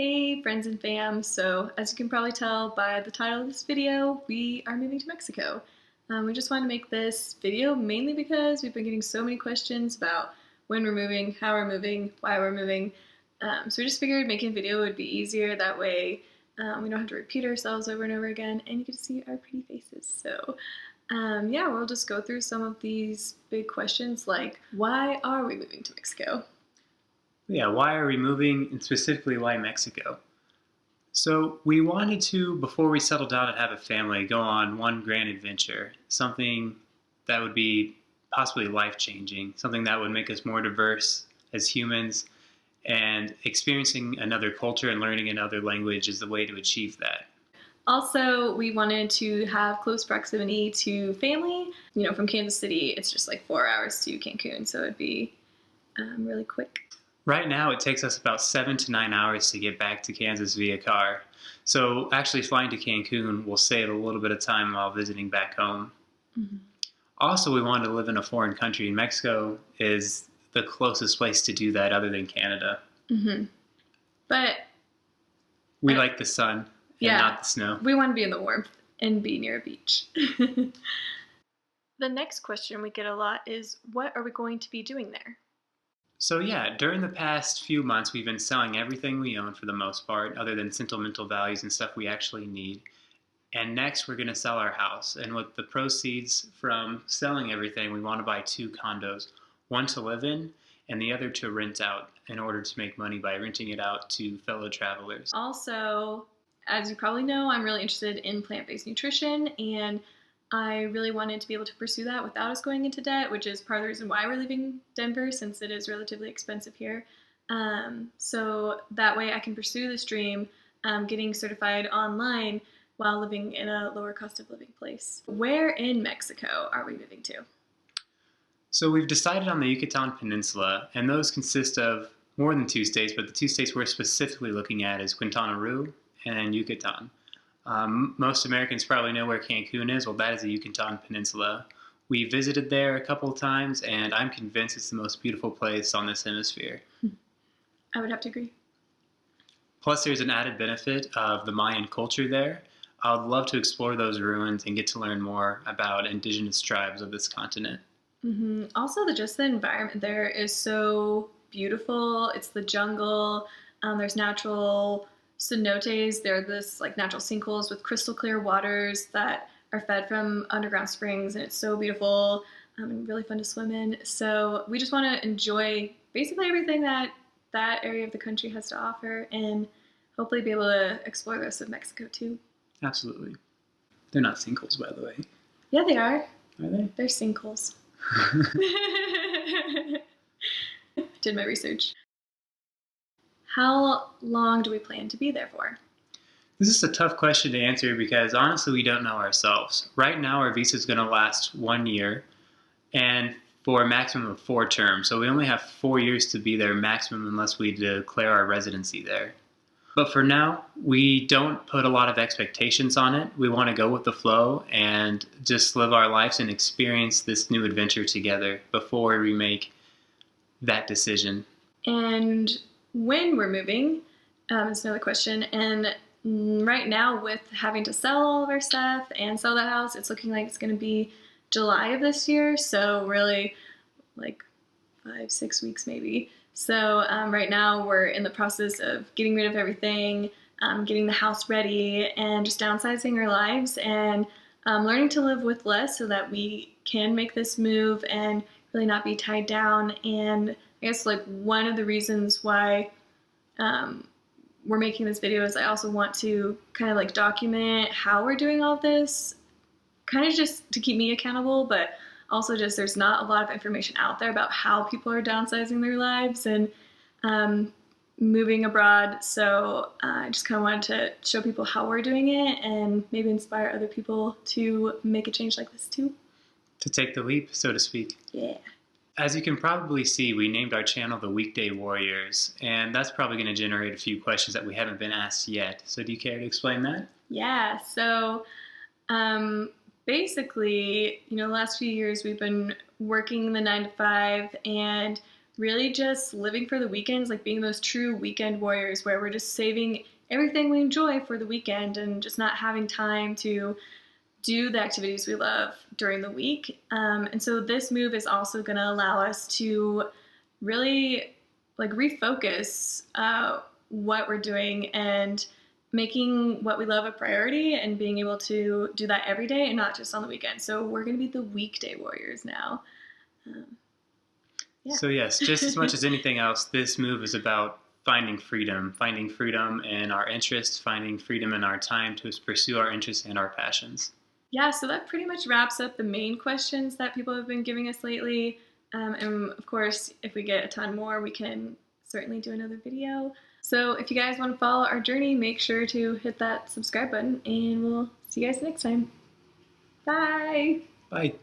Hey friends and fam, so as you can probably tell by the title of this video, we are moving to Mexico. We just wanted to make this video mainly because we've been getting so many questions about when we're moving, how we're moving, why we're moving. So we just figured making a video would be easier, that way we don't have to repeat ourselves over and over again and you get to see our pretty faces. So yeah, we'll just go through some of these big questions like, why are we moving to Mexico? Yeah, why are we moving, and specifically why Mexico? So we wanted to, before we settle down and have a family, go on one grand adventure, something that would be possibly life-changing, something that would make us more diverse as humans, and experiencing another culture and learning another language is the way to achieve that. Also, we wanted to have close proximity to family. You know, from Kansas City, it's just like 4 hours to Cancun, so it'd be really quick. Right now, it takes us about 7 to 9 hours to get back to Kansas via car. So actually flying to Cancun will save a little bit of time while visiting back home. Mm-hmm. Also, we wanted to live in a foreign country, and Mexico is the closest place to do that other than Canada. Mm-hmm. But we like the sun and not the snow. We want to be in the warmth and be near a beach. The next question we get a lot is, what are we going to be doing there? So yeah, during the past few months, we've been selling everything we own for the most part, other than sentimental values and stuff we actually need. And next, we're going to sell our house. And with the proceeds from selling everything, we want to buy 2 condos, one to live in and the other to rent out in order to make money by renting it out to fellow travelers. Also, as you probably know, I'm really interested in plant-based nutrition, and I really wanted to be able to pursue that without us going into debt, which is part of the reason why we're leaving Denver, since it is relatively expensive here. So that way I can pursue this dream, getting certified online while living in a lower cost of living place. Where in Mexico are we moving to? So we've decided on the Yucatan Peninsula, and those consist of more than 2 states, but the 2 states we're specifically looking at is Quintana Roo and Yucatan. Most Americans probably know where Cancun is. Well, that is the Yucatan Peninsula. We visited there a couple of times, and I'm convinced it's the most beautiful place on this hemisphere. I would have to agree. Plus, there's an added benefit of the Mayan culture there. I would love to explore those ruins and get to learn more about indigenous tribes of this continent. Mm-hmm. Also, just the environment there is so beautiful. It's the jungle. There's natural cenotes. They're this like natural sinkholes with crystal clear waters that are fed from underground springs, and it's so beautiful and really fun to swim in. So we just want to enjoy basically everything that area of the country has to offer, and hopefully be able to explore the rest of Mexico too. Absolutely. They're not sinkholes, by the way. Yeah, they are. Are they? They're sinkholes. Did my research. How long do we plan to be there for? This is a tough question to answer because honestly we don't know ourselves. Right now our visa is going to last 1 year and for a maximum of 4 terms. So we only have 4 years to be there maximum unless we declare our residency there. But for now, we don't put a lot of expectations on it. We want to go with the flow and just live our lives and experience this new adventure together before we make that decision. And when we're moving is another question. And right now, with having to sell all of our stuff and sell the house, it's looking like it's going to be July of this year. So really like 5-6 weeks maybe. So right now we're in the process of getting rid of everything, getting the house ready, and just downsizing our lives and learning to live with less so that we can make this move and really not be tied down. And I guess like one of the reasons why we're making this video is I also want to kind of like document how we're doing all this, kind of just to keep me accountable, but also just there's not a lot of information out there about how people are downsizing their lives and moving abroad. So I just kind of wanted to show people how we're doing it and maybe inspire other people to make a change like this too. To take the leap, so to speak. Yeah. As you can probably see, we named our channel The Weekday Warriors, and that's probably going to generate a few questions that we haven't been asked yet. So do you care to explain that? Yeah, so basically, you know, the last few years we've been working the 9 to 5 and really just living for the weekends, like being those true weekend warriors where we're just saving everything we enjoy for the weekend and just not having time to do the activities we love during the week. And so this move is also going to allow us to really like refocus what we're doing and making what we love a priority and being able to do that every day and not just on the weekend. So we're going to be the weekday warriors now. So yes, just as much as anything else, this move is about finding freedom in our interests, finding freedom in our time to pursue our interests and our passions. Yeah, so that pretty much wraps up the main questions that people have been giving us lately. And of course, if we get a ton more, we can certainly do another video. So if you guys want to follow our journey, make sure to hit that subscribe button, and we'll see you guys next time. Bye! Bye!